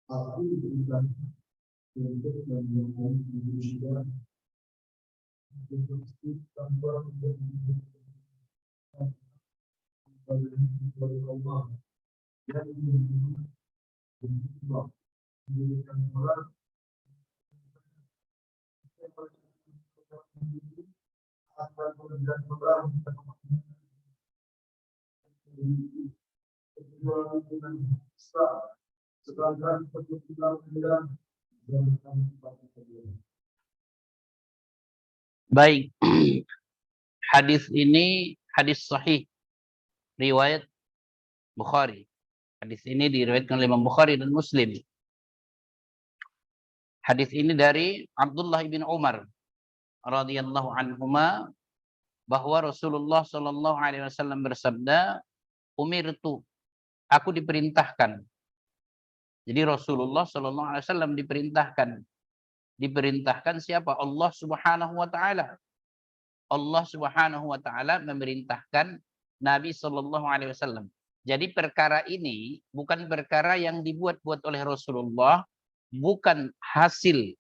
Aku berikan untuk menemukan manusia untuk tanpa Allah yang memberikan orang akan memberikan orang dengan sedangkan kebetulan baik. Hadis ini hadis sahih riwayat Bukhari. Hadis ini diriwayatkan oleh Imam Bukhari dan Muslim. Hadis ini dari Abdullah bin Umar radhiyallahu anhuma bahwa Rasulullah Shallallahu alaihi wasallam bersabda, "Umirtu, aku diperintahkan." Jadi Rasulullah Shallallahu alaihi wasallam diperintahkan. Diperintahkan siapa? Allah Subhanahu wa taala. Allah Subhanahu wa taala memerintahkan Nabi Shallallahu alaihi wasallam. Jadi perkara ini bukan perkara yang dibuat-buat oleh Rasulullah, bukan hasil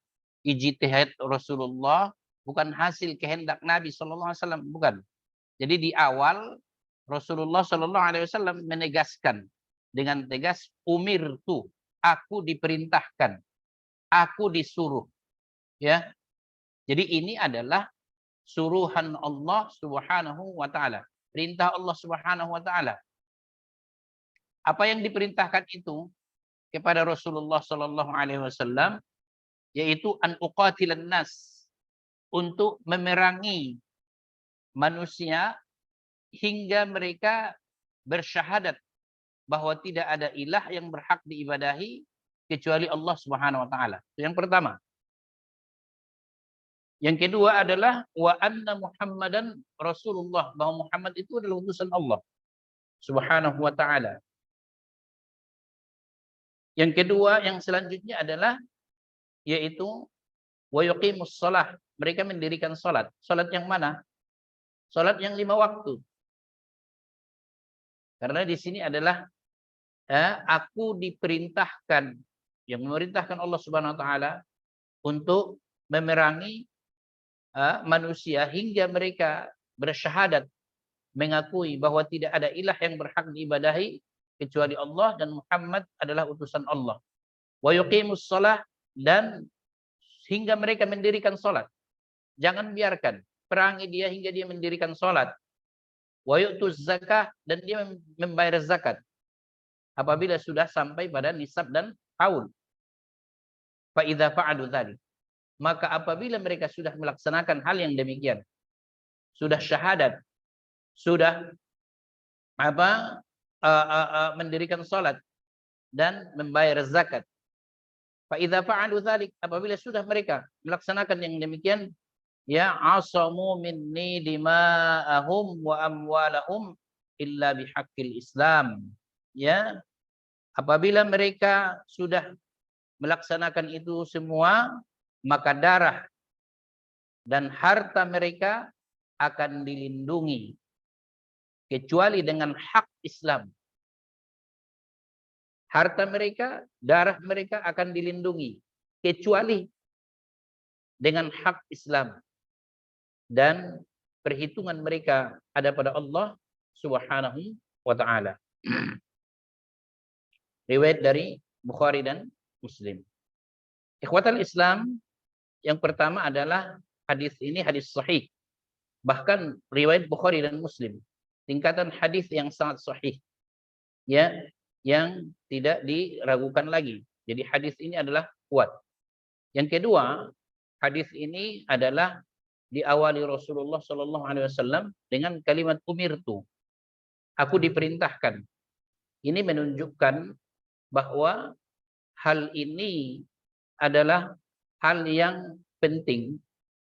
ijtihad Rasulullah, bukan hasil kehendak Nabi Shallallahu alaihi wasallam, bukan. Jadi di awal Rasulullah Shallallahu alaihi wasallam menegaskan dengan tegas, umirtu, aku diperintahkan, aku disuruh. Ya. Jadi ini adalah suruhan Allah Subhanahu wa taala, perintah Allah Subhanahu wa taala. Apa yang diperintahkan itu kepada Rasulullah Sallallahu alaihi wasallam yaitu an uqatilan nas, untuk memerangi manusia hingga mereka bersyahadat bahwa tidak ada ilah yang berhak diibadahi kecuali Allah Subhanahu wa taala. Itu yang pertama. Yang kedua adalah wa anna Muhammadan Rasulullah, bahwa Muhammad itu adalah utusan Allah Subhanahu wa taala. Yang kedua, yang selanjutnya adalah yaitu wa yuqimus shalah, mereka mendirikan salat. Salat yang mana? Salat yang 5 waktu. Karena di sini adalah aku diperintahkan, yang memerintahkan Allah Subhanahu wa taala untuk memerangi manusia hingga mereka bersyahadat, mengakui bahwa tidak ada ilah yang berhak diibadahi kecuali Allah dan Muhammad adalah utusan Allah. Wa yuqimus shalah, dan hingga mereka mendirikan salat. Jangan biarkan, perangi dia hingga dia mendirikan salat. Wa yu'tuz zakah, dan dia membayar zakat apabila sudah sampai pada nisab dan haul. Fa idza fa'alu dzalik, maka apabila mereka sudah melaksanakan hal yang demikian, sudah syahadat, sudah mendirikan salat dan membayar zakat. Fa idza fa'alu dzalik, apabila sudah mereka melaksanakan yang demikian, ya asamu minni dima'ahum wa amwalahum illa bihaqqil Islam. Ya, apabila mereka sudah melaksanakan itu semua, maka darah dan harta mereka akan dilindungi kecuali dengan hak Islam. Harta mereka, darah mereka akan dilindungi kecuali dengan hak Islam, dan perhitungan mereka ada pada Allah Subhanahu wa taala. Riwayat dari Bukhari dan Muslim. Ikhwatal Islam, yang pertama adalah hadis ini hadis sahih. Bahkan riwayat Bukhari dan Muslim, tingkatan hadis yang sangat sahih. Ya, yang tidak diragukan lagi. Jadi hadis ini adalah kuat. Yang kedua, hadis ini adalah diawali Rasulullah Shallallahu alaihi wasallam dengan kalimat umirtu. Aku diperintahkan. Ini menunjukkan bahwa hal ini adalah hal yang penting,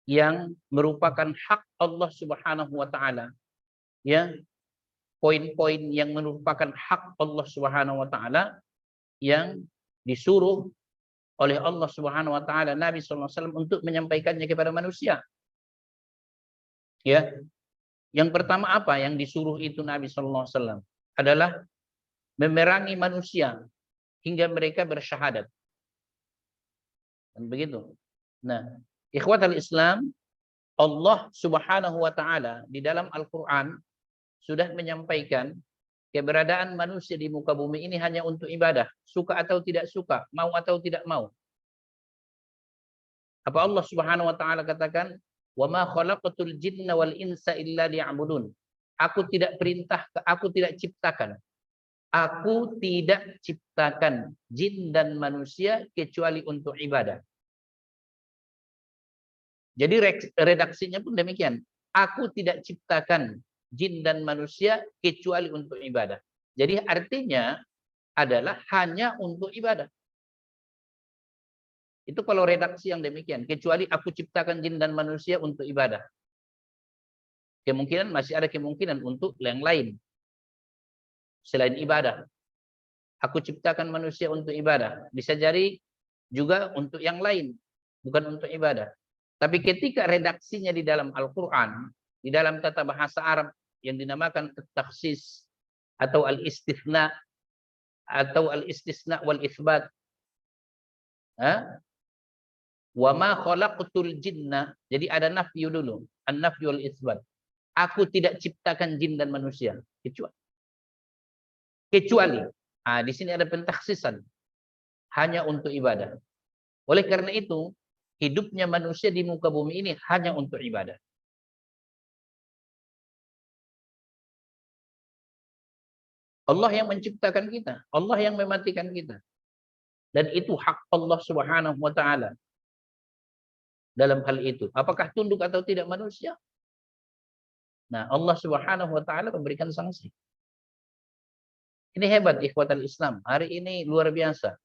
yang merupakan hak Allah Subhanahu wa taala. Ya, poin-poin yang merupakan hak Allah Subhanahu wa taala yang disuruh oleh Allah Subhanahu wa taala Nabi sallallahu alaihi wasallam untuk menyampaikannya kepada manusia. Ya. Yang pertama apa yang disuruh itu Nabi sallallahu alaihi wasallam adalah memerangi manusia hingga mereka bersyahadat. Dan begitu. Nah, ikhwatal Islam, Allah Subhanahu wa taala di dalam Al-Qur'an sudah menyampaikan keberadaan manusia di muka bumi ini hanya untuk ibadah, suka atau tidak suka, mau atau tidak mau. Apa Allah Subhanahu wa taala katakan, "Wa ma khalaqatul jinna wal insa illa liya'budun." Aku tidak ciptakan. Aku tidak ciptakan jin dan manusia kecuali untuk ibadah. Jadi redaksinya pun demikian. Aku tidak ciptakan jin dan manusia kecuali untuk ibadah. Jadi artinya adalah hanya untuk ibadah. Itu kalau redaksi yang demikian. Kecuali aku ciptakan jin dan manusia untuk ibadah. Kemungkinan masih ada kemungkinan untuk yang lain. Selain ibadah. Aku ciptakan manusia untuk ibadah. Bisa jadi juga untuk yang lain. Bukan untuk ibadah. Tapi ketika redaksinya di dalam Al-Quran, di dalam tata bahasa Arab yang dinamakan at-takhsis atau al-istithna atau al-istisna wal-itsbat. Wa ma khalaqtul jinna. Jadi ada nafyu dulu. An-nafyu wal-itsbat. Aku tidak ciptakan jin dan manusia. Kecuali. Di sini ada pentakhsisan. Hanya untuk ibadah. Oleh karena itu, hidupnya manusia di muka bumi ini hanya untuk ibadah. Allah yang menciptakan kita. Allah yang mematikan kita. Dan itu hak Allah Subhanahu wa taala. Dalam hal itu, apakah tunduk atau tidak manusia? Nah, Allah Subhanahu wa taala memberikan sanksi. Ini hebat ikhwatal Islam. Hari ini luar biasa.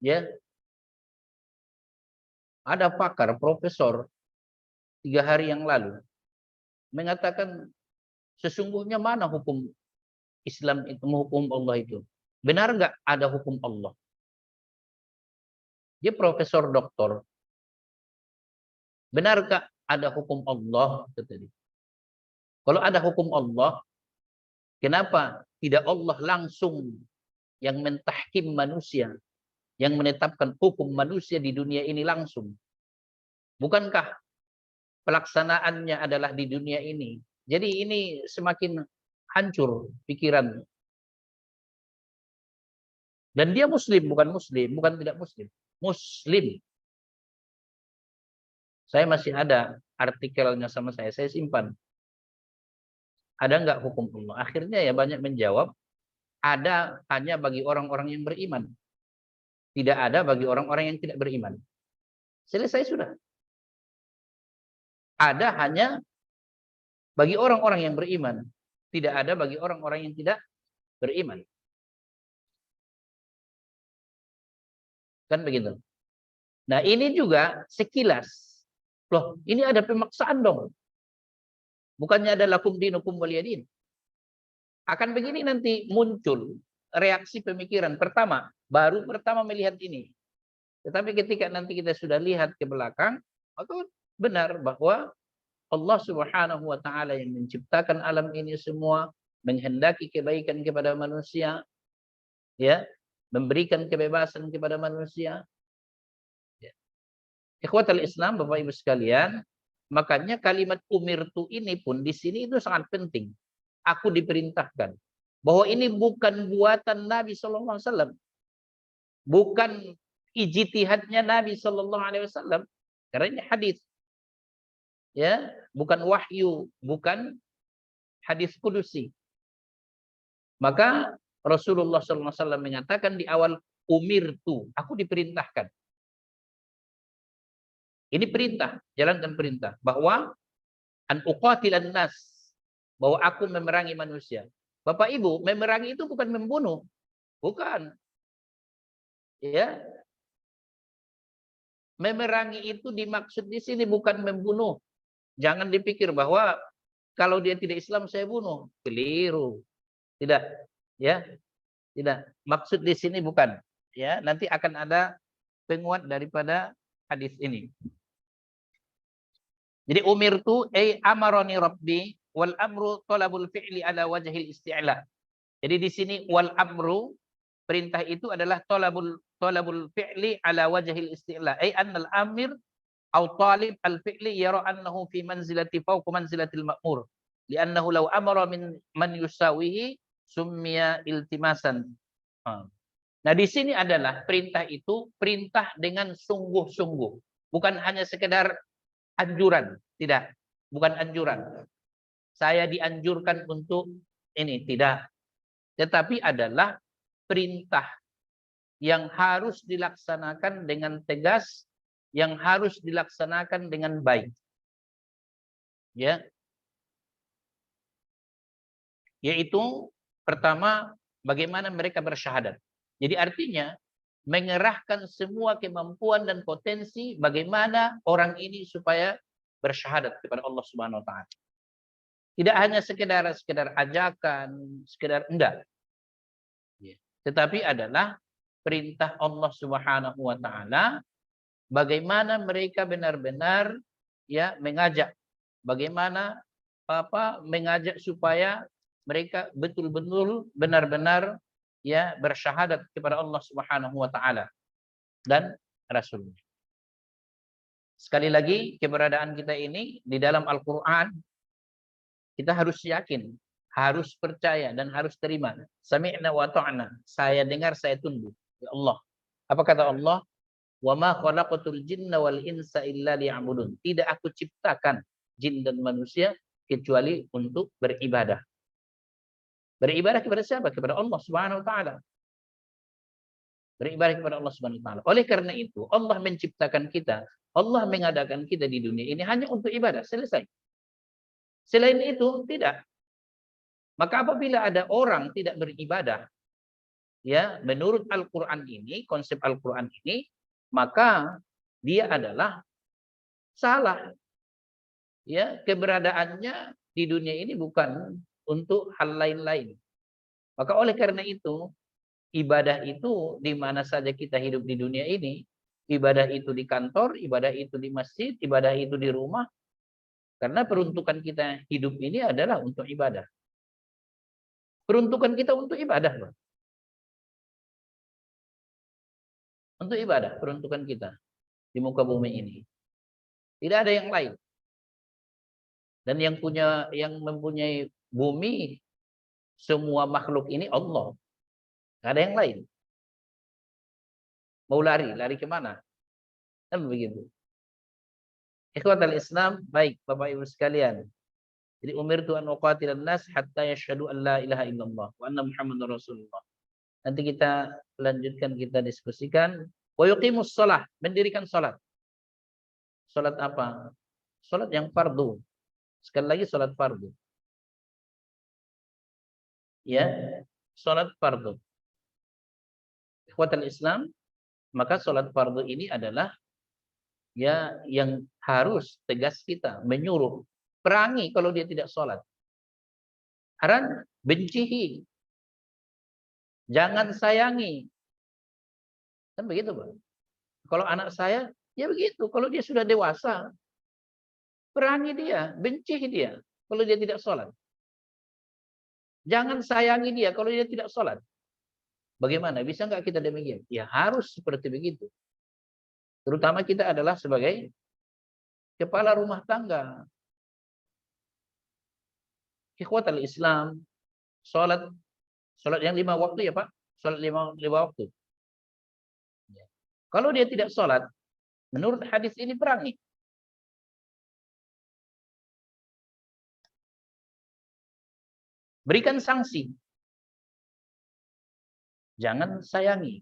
Ya. Ada pakar, profesor 3 hari yang lalu mengatakan sesungguhnya mana hukum Islam itu, hukum Allah itu? Benar nggak ada hukum Allah? Dia profesor doktor. Benarkah ada hukum Allah? Kalau ada hukum Allah, kenapa tidak Allah langsung yang mentahkim manusia, yang menetapkan hukum manusia di dunia ini langsung? Bukankah pelaksanaannya adalah di dunia ini? Jadi ini semakin hancur pikiran. Dan dia muslim, bukan tidak muslim. Muslim. Saya masih ada artikelnya sama saya simpan. Ada nggak hukum Allah? Akhirnya ya banyak menjawab, ada hanya bagi orang-orang yang beriman. Tidak ada bagi orang-orang yang tidak beriman. Selesai sudah. Ada hanya bagi orang-orang yang beriman. Tidak ada bagi orang-orang yang tidak beriman. Kan begitu. Nah ini juga sekilas. Loh ini ada pemaksaan dong. Bukannya ada lakum dinukum waliyadin. Akan begini nanti muncul reaksi pemikiran. Baru pertama melihat ini. Tetapi ketika nanti kita sudah lihat ke belakang, maka benar bahwa Allah Subhanahu wa taala yang menciptakan alam ini semua, menghendaki kebaikan kepada manusia, ya, memberikan kebebasan kepada manusia. Ya. Ikhwatal Islam, Bapak Ibu sekalian, makanya kalimat umirtu ini pun di sini itu sangat penting. Aku diperintahkan. Bahwa ini bukan buatan Nabi sallallahu alaihi wasallam. Bukan ijtihadnya Nabi sallallahu alaihi wasallam. Karena ini hadis. Ya, bukan wahyu, bukan hadis kudusi. Maka Rasulullah SAW mengatakan di awal umirtu, aku diperintahkan. Ini perintah, jalankan perintah bahwa an uqatilan nas, bahwa aku memerangi manusia. Bapak Ibu, memerangi itu bukan membunuh. Bukan. Ya. Memerangi itu dimaksud di sini bukan membunuh. Jangan dipikir bahwa kalau dia tidak Islam saya bunuh. Keliru. Tidak, ya. Tidak. Maksud di sini bukan, ya. Nanti akan ada penguat daripada hadis ini. Jadi umirtu amaroni rabbi wal amru talabul fi'li ala wajhil isti'la. Jadi di sini wal amru, perintah itu adalah talabul fi'li ala wajhil isti'la. Annal amir au talib al fi'li yara annahu fi manzilati fawqa manzilatil ma'mur. Li'annahu law amara min man yusawihi summiya iltimasan. Nah, di sini adalah perintah itu perintah dengan sungguh-sungguh. Bukan hanya sekedar anjuran, tidak. Bukan anjuran. Saya dianjurkan untuk ini, tidak. Tetapi adalah perintah yang harus dilaksanakan dengan tegas, yang harus dilaksanakan dengan baik. Ya. Yaitu pertama, bagaimana mereka bersyahadat. Jadi artinya mengerahkan semua kemampuan dan potensi bagaimana orang ini supaya bersyahadat kepada Allah Subhanahu wa taala. Tidak hanya sekedar ajakan, sekedar enggak. Tetapi adalah perintah Allah Subhanahu wa taala bagaimana mereka benar-benar ya mengajak, bagaimana mengajak supaya mereka betul-betul benar-benar ya bersyahadat kepada Allah Subhanahu wa taala dan Rasulnya. Sekali lagi, keberadaan kita ini di dalam Al-Qur'an kita harus yakin, harus percaya dan harus terima. Sami'na wa ta'na. Saya dengar, saya tunduk. Ya Allah. Apa kata Allah? Wa ma khalaqatul jinna wal insa illa liya'budun. Tidak aku ciptakan jin dan manusia kecuali untuk beribadah. Beribadah kepada siapa? Kepada Allah Subhanahu wa taala. Beribadah kepada Allah Subhanahu wa taala. Oleh karena itu, Allah menciptakan kita, Allah mengadakan kita di dunia ini hanya untuk ibadah, selesai. Selain itu tidak. Maka apabila ada orang tidak beribadah, ya, menurut Al-Qur'an ini, konsep Al-Qur'an ini, maka dia adalah salah. Ya, keberadaannya di dunia ini bukan untuk hal lain-lain. Maka oleh karena itu, ibadah itu di mana saja kita hidup di dunia ini, ibadah itu di kantor, ibadah itu di masjid, ibadah itu di rumah, karena peruntukan kita hidup ini adalah untuk ibadah. Peruntukan kita untuk ibadah, Pak. Untuk ibadah, peruntukan kita di muka bumi ini. Tidak ada yang lain. Dan yang mempunyai bumi, semua makhluk ini Allah. Tidak ada yang lain. Mau lari kemana? Kan begitu. Ikhwatal Islam, baik Bapak Ibu sekalian. Jadi umirtu an uqatilan nas hatta yashhadu an la ilaha illallah wa anna Muhammadar Rasulullah. Nanti kita lanjutkan, kita diskusikan. Wa yuqimus shalah, mendirikan salat. Salat apa? Salat yang fardu. Sekali lagi salat fardu. Ya, salat fardu. Ikhwatal Islam, maka salat fardu ini adalah ya yang harus tegas kita menyuruh. Perangi kalau dia tidak sholat. Haran, bencihi. Jangan sayangi. Kan begitu, Pak. Kalau anak saya, ya begitu. Kalau dia sudah dewasa, perangi dia, bencihi dia kalau dia tidak sholat. Jangan sayangi dia kalau dia tidak sholat. Bagaimana? Bisa nggak kita demikian? Ya harus seperti begitu. Terutama kita adalah sebagai kepala rumah tangga. Ikhwatal Islam, sholat yang 5 waktu ya Pak, sholat 5 waktu. Kalau dia tidak sholat, menurut hadis ini perangi. Berikan sanksi. Jangan sayangi.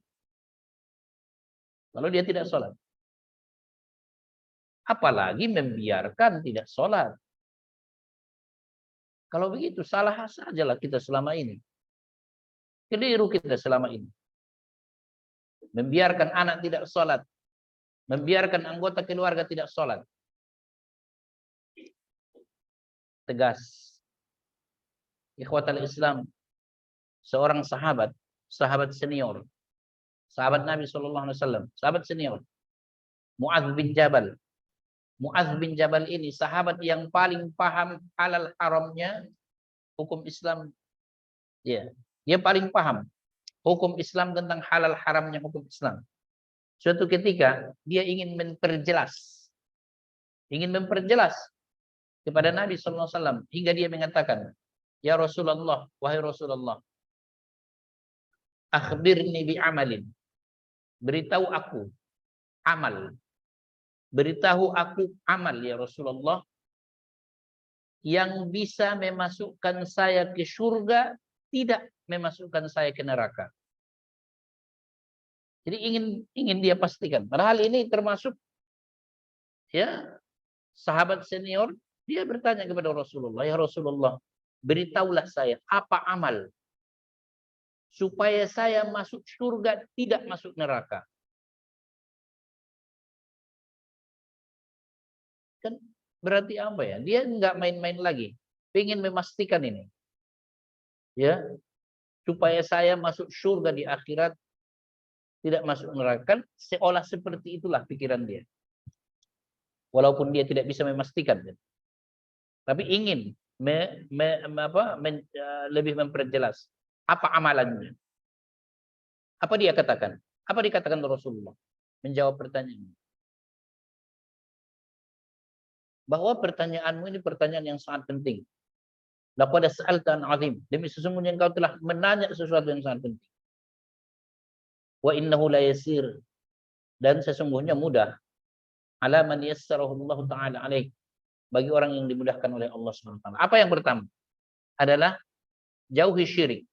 Kalau dia tidak sholat. Apalagi membiarkan tidak sholat. Kalau begitu, salah sajalah kita selama ini. Keliru kita selama ini. Membiarkan anak tidak sholat. Membiarkan anggota keluarga tidak sholat. Tegas. Ikhwatal Islam. Seorang sahabat senior. Sahabat Nabi SAW. Sahabat senior. Mu'adz bin Jabal. Mu'adz bin Jabal ini sahabat yang paling paham halal haramnya hukum Islam. Ya, dia paling paham hukum Islam tentang halal haramnya hukum Islam. Suatu ketika dia ingin memperjelas kepada Nabi sallallahu alaihi wasallam hingga dia mengatakan, "Ya Rasulullah, wahai Rasulullah, akhbirni bi amalin." Beritahu aku amal. Beritahu aku amal ya Rasulullah yang bisa memasukkan saya ke surga, tidak memasukkan saya ke neraka. Jadi ingin dia pastikan. Padahal ini termasuk ya sahabat senior, dia bertanya kepada Rasulullah, "Ya Rasulullah, beritahulah saya apa amal supaya saya masuk surga, tidak masuk neraka." Kan berarti apa ya? Dia nggak main-main lagi. Ingin memastikan ini. Ya, supaya saya masuk surga di akhirat, tidak masuk neraka. Kan seolah seperti itulah pikiran dia. Walaupun dia tidak bisa memastikan. Tapi ingin lebih memperjelas apa amalannya. Apa dia katakan? Apa dikatakan Rasulullah? Menjawab pertanyaan ini. Bahwa pertanyaanmu ini pertanyaan yang sangat penting. Laqad sa'alta an 'azim. Demi sesungguhnya engkau telah menanya sesuatu yang sangat penting. Wa innahu la yasir. Dan sesungguhnya mudah. Ala man yassarahu Allah taala alaih. Bagi orang yang dimudahkan oleh Allah SWT. Apa yang pertama? Adalah jauhi syirik.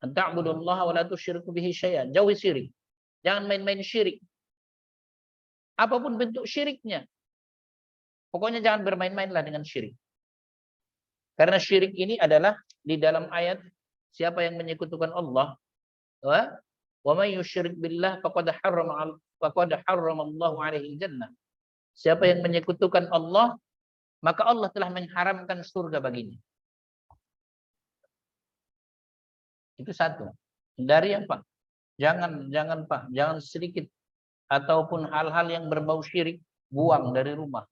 An ta'budullaha wa la tusyriku bihi syai'an. Jauhi syirik. Jangan main-main syirik. Apapun bentuk syiriknya. Pokoknya jangan bermain-mainlah dengan syirik. Karena syirik ini adalah di dalam ayat siapa yang menyekutukan Allah, wa may yusyrik billah faqad harrama Allahu alaihi jannah. Siapa yang menyekutukan Allah, maka Allah telah mengharamkan surga baginya. Itu satu. Hindari apa? Jangan Pak, jangan sedikit ataupun hal-hal yang berbau syirik buang dari rumah.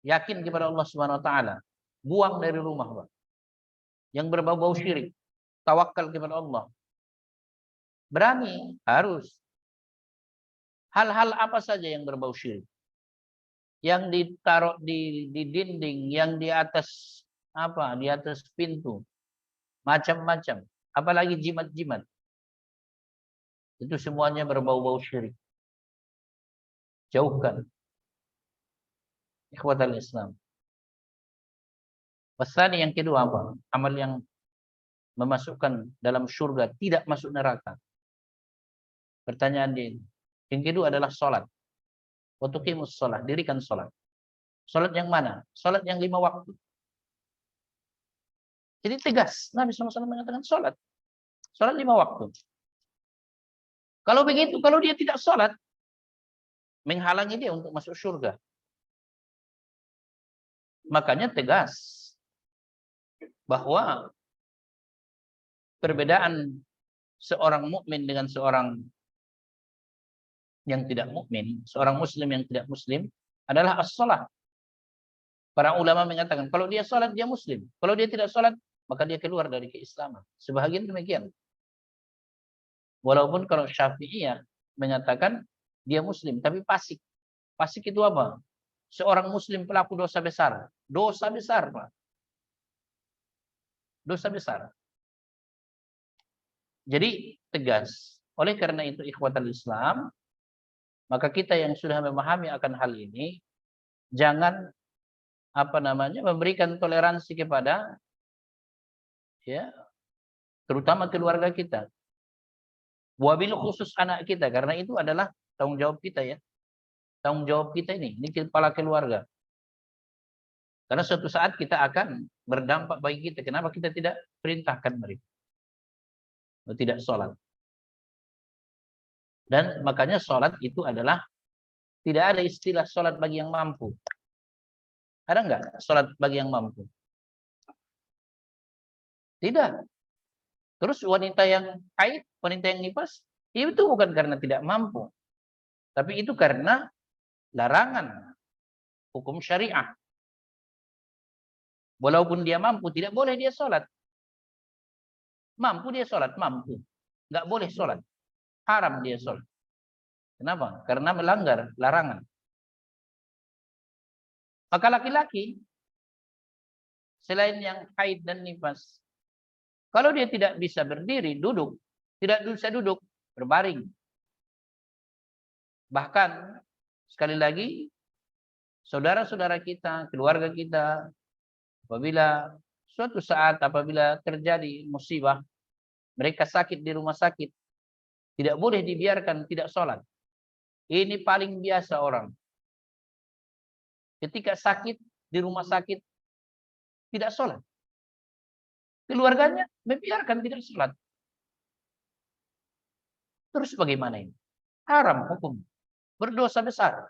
Yakin kepada Allah Subhanahu wa taala. Buang dari rumah, Pak. Yang berbau-bau syirik. Tawakal kepada Allah. Berani, harus. Hal-hal apa saja yang berbau syirik? Yang ditaruh di dinding, yang di atas di atas pintu. Macam-macam. Apalagi jimat-jimat. Itu semuanya berbau-bau syirik. Jauhkan. Ikhwatal Islam. Pasal yang kedua apa? Amal yang memasukkan dalam surga, tidak masuk neraka. Pertanyaan dia. Yang kedua adalah sholat. Wa tuqimus sholat, dirikan sholat. Sholat yang mana? Sholat yang 5 waktu. Jadi tegas. Nabi SAW mengatakan sholat. Sholat 5 waktu. Kalau begitu, kalau dia tidak sholat, menghalangi dia untuk masuk surga. Makanya tegas bahwa perbedaan seorang mukmin dengan seorang yang tidak mukmin, seorang muslim yang tidak muslim adalah as-shalah. Para ulama mengatakan kalau dia salat dia muslim, kalau dia tidak salat maka dia keluar dari keislaman. Sebahagian demikian. Walaupun kalau Syafi'iyah menyatakan dia muslim tapi fasik. Fasik itu apa? Seorang muslim pelaku dosa besar. Dosa besar, Pak. Dosa besar. Jadi tegas. Oleh karena itu ikhwatal Islam, maka kita yang sudah memahami akan hal ini jangan memberikan toleransi kepada terutama keluarga kita. Wabil khusus anak kita, karena itu adalah tanggung jawab kita ya. Tanggung jawab kita ini kepala keluarga. Karena suatu saat kita akan berdampak bagi kita. Kenapa kita tidak perintahkan mereka? Tidak sholat. Dan makanya sholat itu adalah tidak ada istilah sholat bagi yang mampu. Ada enggak sholat bagi yang mampu? Tidak. Terus wanita yang haid, wanita yang nifas, itu bukan karena tidak mampu. Tapi itu karena larangan hukum syariah. Walaupun dia mampu, tidak boleh dia sholat. Mampu dia sholat, mampu. Nggak boleh sholat. Haram dia sholat. Kenapa? Karena melanggar larangan. Maka laki-laki, selain yang haid dan nifas, kalau dia tidak bisa berdiri, duduk. Tidak bisa duduk, berbaring. Bahkan, sekali lagi, saudara-saudara kita, keluarga kita, apabila suatu saat apabila terjadi musibah, mereka sakit di rumah sakit, tidak boleh dibiarkan tidak sholat. Ini paling biasa orang. Ketika sakit di rumah sakit, tidak sholat. Keluarganya membiarkan tidak sholat. Terus bagaimana ini? Haram hukum. Berdosa besar.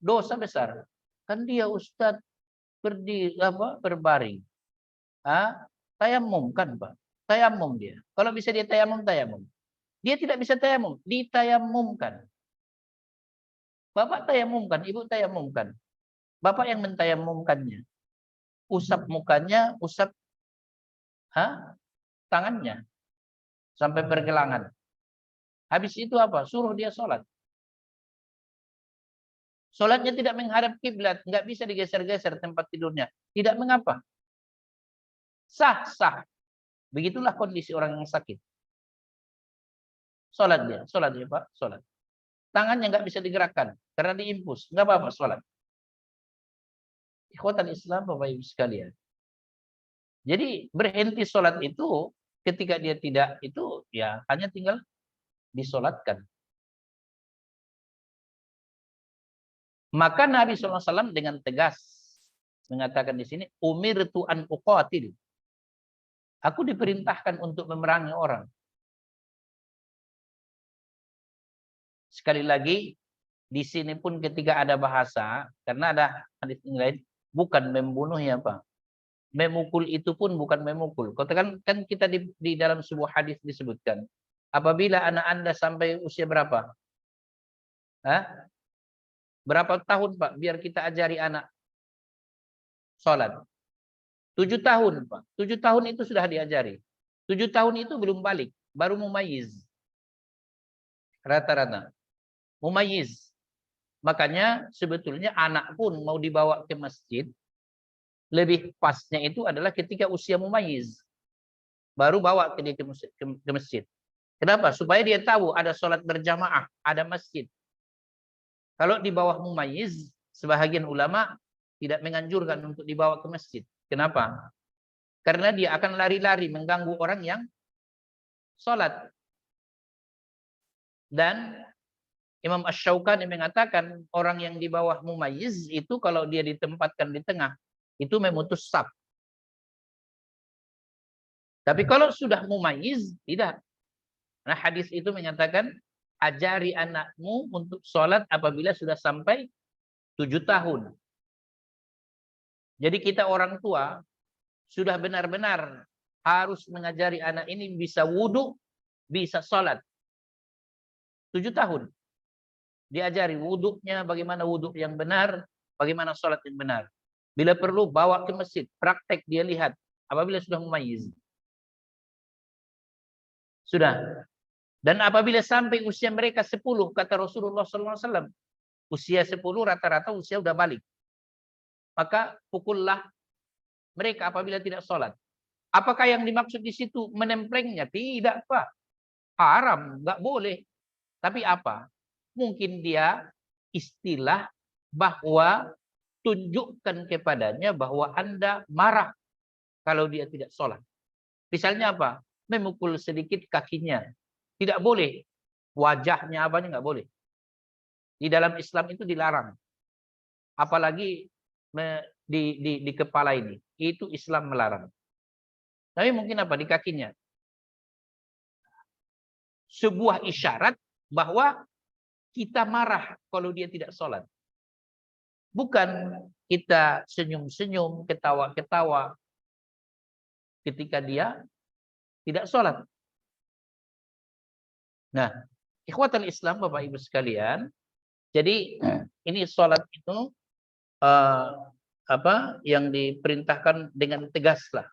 Dosa besar. Kan dia Ustadz berbaring. Tayamum kan Pak. Tayamum dia. Kalau bisa dia tayamum, tayamum. Dia tidak bisa tayamum, ditayamumkan. Bapak tayamumkan, ibu tayamumkan. Bapak yang mentayamumkannya. Usap mukanya, usap tangannya. Sampai pergelangan. Habis itu apa? Suruh dia sholat. Sholatnya tidak menghadap kiblat, nggak bisa digeser-geser tempat tidurnya. Tidak mengapa. Sah, sah. Begitulah kondisi orang yang sakit. Sholat dia Pak, sholat. Tangannya nggak bisa digerakkan karena diimpus, nggak apa-apa sholat. Ikhwatan Islam, Bapak Ibu sekalian. Jadi berhenti sholat itu ketika dia tidak itu ya hanya tinggal disolatkan. Maka Nabi SAW dengan tegas mengatakan di sini, umirtu an uqatil. Aku diperintahkan untuk memerangi orang. Sekali lagi, di sini pun ketika ada bahasa, karena ada hadis yang lain, bukan membunuh ya Pak. Memukul itu pun bukan memukul. Katakan kan kita di dalam sebuah hadis disebutkan, apabila anak Anda sampai usia berapa? Berapa tahun Pak biar kita ajari anak sholat? 7 tahun Pak. 7 tahun itu sudah diajari. 7 tahun itu belum balik, baru mumayyiz. Rata-rata. Mumayyiz. Makanya sebetulnya anak pun mau dibawa ke masjid, lebih pasnya itu adalah ketika usia mumayyiz. Baru bawa ke dia ke masjid. Kenapa? Supaya dia tahu ada sholat berjamaah, ada masjid. Kalau di bawah mumayyiz, sebahagian ulama tidak menganjurkan untuk dibawa ke masjid. Kenapa? Karena dia akan lari-lari mengganggu orang yang sholat. Dan Imam Asy-Syaukani mengatakan orang yang di bawah mumayyiz itu kalau dia ditempatkan di tengah, itu memutus saf. Tapi kalau sudah mumayyiz, tidak. Nah hadis itu menyatakan, ajari anakmu untuk sholat apabila sudah sampai 7 tahun. Jadi kita orang tua sudah benar-benar harus mengajari anak ini bisa wudhu, bisa sholat. 7 tahun. Diajari wudhunya, bagaimana wudhu yang benar, bagaimana sholat yang benar. Bila perlu bawa ke masjid, praktek dia lihat. Apabila sudah mumayyiz. Sudah. Dan apabila sampai usia mereka 10, kata Rasulullah SAW, usia 10 rata-rata usia udah balik. Maka pukullah mereka apabila tidak sholat. Apakah yang dimaksud di situ menemplengnya? Tidak Pak. Haram, nggak boleh. Tapi apa? Mungkin dia istilah bahwa tunjukkan kepadanya bahwa Anda marah kalau dia tidak sholat. Misalnya apa? Memukul sedikit kakinya. Tidak boleh. Wajahnya apanya nggak boleh. Di dalam Islam itu dilarang. Apalagi di kepala ini. Itu Islam melarang. Tapi mungkin apa? Di kakinya. Sebuah isyarat bahwa kita marah kalau dia tidak sholat. Bukan kita senyum-senyum, ketawa-ketawa ketika dia tidak sholat. Nah, ikhwatal Islam, Bapak Ibu sekalian, Jadi ini sholat itu eh, yang diperintahkan dengan tegas lah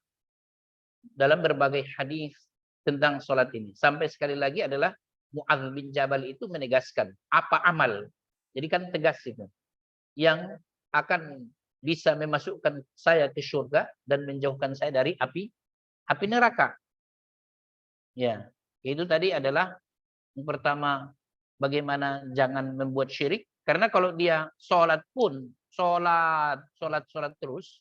dalam berbagai hadis tentang sholat ini. Sampai sekali lagi adalah Mu'adz bin Jabal itu menegaskan apa amal. Jadi kan tegas itu yang akan bisa memasukkan saya ke surga dan menjauhkan saya dari api neraka. Ya, itu tadi adalah yang pertama, bagaimana jangan membuat syirik. Karena kalau dia sholat pun, sholat terus.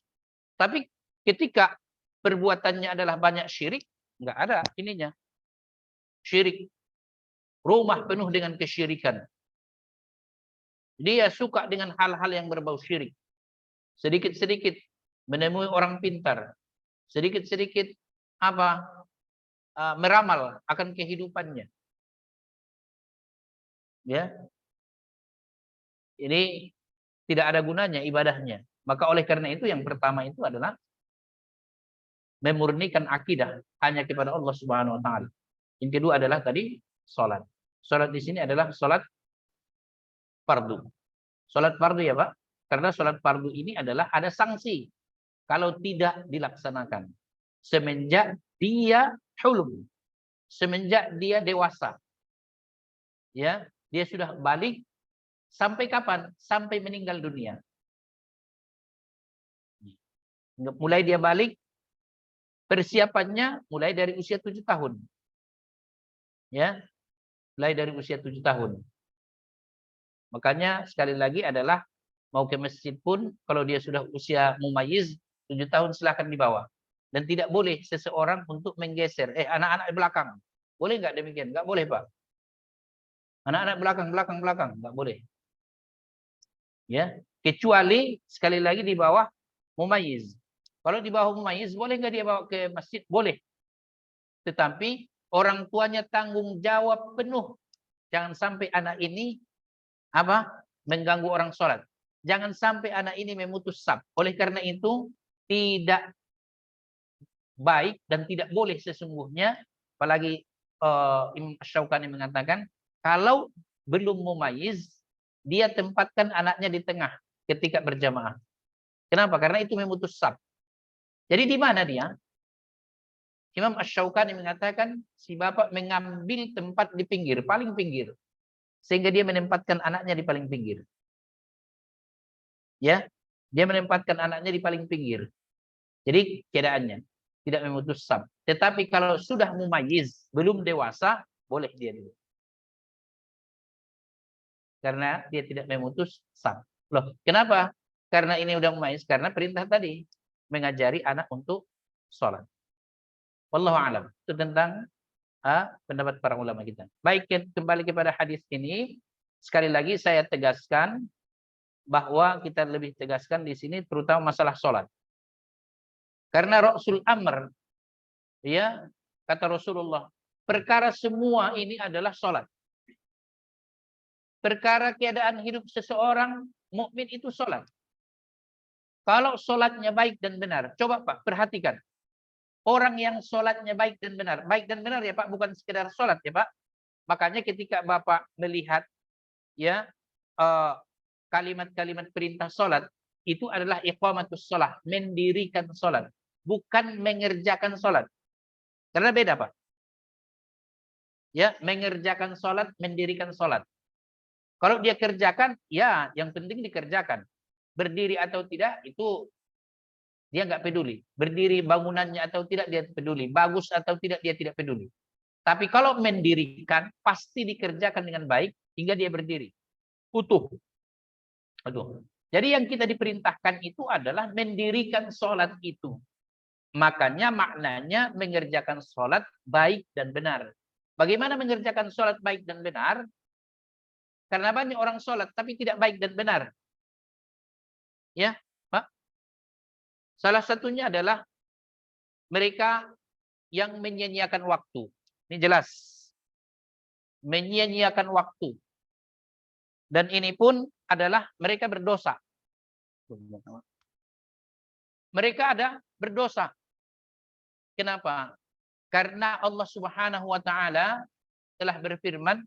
Tapi ketika perbuatannya adalah banyak syirik, nggak ada ininya. Syirik. Rumah penuh dengan kesyirikan. Dia suka dengan hal-hal yang berbau syirik. Sedikit-sedikit menemui orang pintar. Sedikit-sedikit meramal akan kehidupannya. Ya, ini tidak ada gunanya ibadahnya. Maka oleh karena itu yang pertama itu adalah memurnikan akidah hanya kepada Allah Subhanahu wa taala. Yang kedua adalah tadi salat. Salat di sini adalah salat fardu. Salat fardu ya, Pak. Karena salat fardu ini adalah ada sanksi kalau tidak dilaksanakan. Semenjak dia hulum. Semenjak dia dewasa. Ya, dia sudah balik sampai kapan? Sampai meninggal dunia. Mulai dia balik, persiapannya mulai dari usia 7 tahun. Ya, mulai dari usia 7 tahun. Makanya sekali lagi adalah mau ke masjid pun kalau dia sudah usia mumayyiz 7 tahun silahkan dibawa. Dan tidak boleh seseorang untuk menggeser. Anak-anak di belakang. Boleh nggak demikian? Nggak boleh, Pak. Anak-anak belakang, nggak boleh. Ya, kecuali sekali lagi di bawah mumayyiz. Kalau di bawah mumayyiz boleh nggak dia bawa ke masjid? Boleh. Tetapi orang tuanya tanggung jawab penuh. Jangan sampai anak ini mengganggu orang sholat. Jangan sampai anak ini memutus saf. Oleh karena itu tidak baik dan tidak boleh sesungguhnya, apalagi Imam Asy-Syaukani mengatakan kalau belum mumayyiz dia tempatkan anaknya di tengah ketika berjamaah. Kenapa? Karena itu memutus saf. Jadi di mana dia? Imam Asy-Syaukani mengatakan si bapak mengambil tempat di pinggir, paling pinggir. Sehingga dia menempatkan anaknya di paling pinggir. Ya, dia menempatkan anaknya di paling pinggir. Jadi keadaannya tidak memutus saf. Tetapi kalau sudah mumayyiz, belum dewasa, boleh dia dulu. Karena dia tidak memutus saf. Loh, kenapa? Karena ini udah mumayyiz, karena perintah tadi mengajari anak untuk sholat. Wallahu a'lam. Itu tentang pendapat para ulama kita. Baik, kembali kepada hadis ini. Sekali lagi saya tegaskan bahwa kita lebih tegaskan di sini terutama masalah sholat. Karena Rasul Amr, ya, kata Rasulullah, perkara semua ini adalah sholat. Perkara keadaan hidup seseorang mukmin itu sholat. Kalau sholatnya baik dan benar, coba Pak perhatikan. Orang yang sholatnya baik dan benar ya Pak, bukan sekedar sholat ya Pak. Makanya ketika Bapak melihat ya kalimat-kalimat perintah sholat, itu adalah iqamatus sholat, mendirikan sholat, bukan mengerjakan sholat. Karena beda Pak. Ya, mengerjakan sholat, mendirikan sholat. Kalau dia kerjakan, ya yang penting dikerjakan. Berdiri atau tidak, itu dia nggak peduli. Berdiri bangunannya atau tidak, dia peduli. Bagus atau tidak, dia tidak peduli. Tapi kalau mendirikan, pasti dikerjakan dengan baik hingga dia berdiri. Utuh. Aduh. Jadi yang kita diperintahkan itu adalah mendirikan sholat itu. Makanya maknanya mengerjakan sholat baik dan benar. Bagaimana mengerjakan sholat baik dan benar? Karena banyak orang sholat tapi tidak baik dan benar. Ya, Pak. Salah satunya adalah mereka yang menyia-nyiakan waktu. Ini jelas. Menyia-nyiakan waktu. Dan ini pun adalah mereka berdosa. Mereka ada berdosa. Kenapa? Karena Allah Subhanahu wa taala telah berfirman,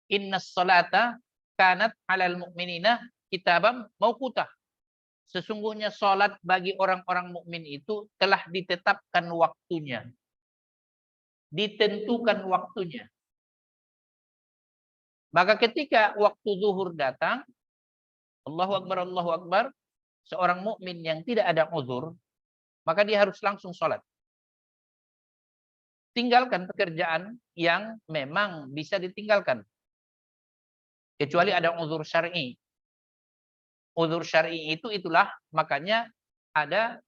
"Innas salata kanat 'alal mu'minina kitaban mauqutah. Sesungguhnya salat bagi orang-orang mukmin itu telah ditetapkan waktunya. Ditentukan waktunya. Maka ketika waktu zuhur datang, Allahu Akbar, seorang mukmin yang tidak ada uzur, maka dia harus langsung sholat. Tinggalkan pekerjaan yang memang bisa ditinggalkan. Kecuali ada uzur syar'i. Uzur syar'i itulah makanya ada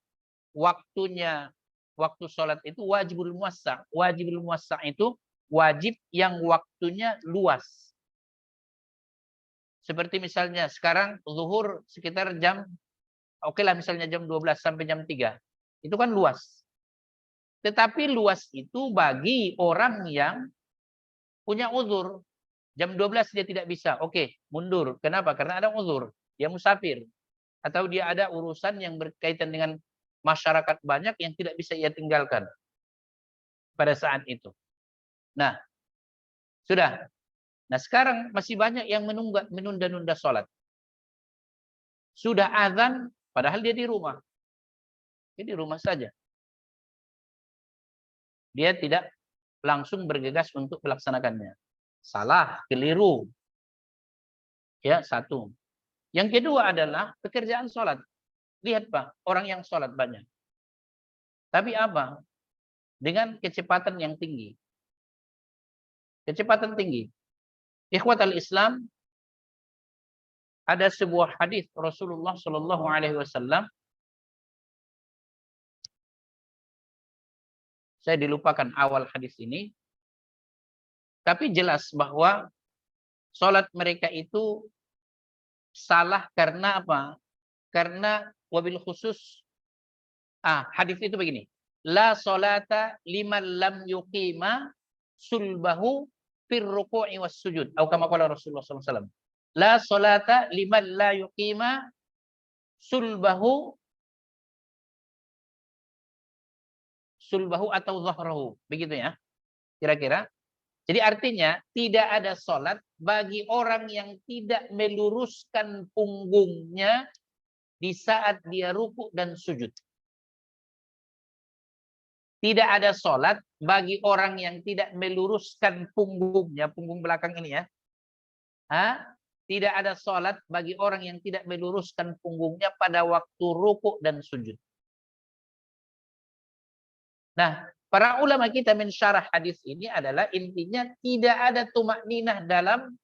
waktunya. Waktu sholat itu wajibul muwassa'. Wajibul muwassa' itu wajib yang waktunya luas. Seperti misalnya sekarang zuhur sekitar jam, oke lah misalnya jam 12 sampai jam 3. Itu kan luas. Tetapi luas itu bagi orang yang punya uzur. Jam 12 dia tidak bisa. Oke, mundur. Kenapa? Karena ada uzur. Dia musafir. Atau dia ada urusan yang berkaitan dengan masyarakat banyak yang tidak bisa ia tinggalkan pada saat itu. Nah, sudah. Nah, sekarang masih banyak yang menunda-nunda sholat. Sudah azan, padahal dia di rumah. Dia di rumah saja. Dia tidak langsung bergegas untuk melaksanakannya. Salah, keliru. Ya, satu. Yang kedua adalah pekerjaan sholat. Lihat Pak, orang yang sholat banyak. Tapi apa? Dengan kecepatan yang tinggi. Kecepatan tinggi. Ikhwatal Islam, ada sebuah hadis Rasulullah Shallallahu Alaihi Wasallam. Saya dilupakan awal hadis ini. Tapi jelas bahwa sholat mereka itu salah karena apa? Karena wabil khusus. Hadis itu begini. La sholata liman lam yuqima sulbahu fir ruku'i was sujud. Atau kama qala Rasulullah SAW. La sholata liman la yuqima sulbahu atau zahrahu. Begitu ya. Kira-kira. Jadi artinya tidak ada sholat bagi orang yang tidak meluruskan punggungnya di saat dia ruku dan sujud. Tidak ada sholat bagi orang yang tidak meluruskan punggungnya, punggung belakang ini ya. Tidak ada sholat bagi orang yang tidak meluruskan punggungnya pada waktu ruku dan sujud. Nah, para ulama kita mensyarah hadis ini adalah intinya tidak ada tumakninah dalam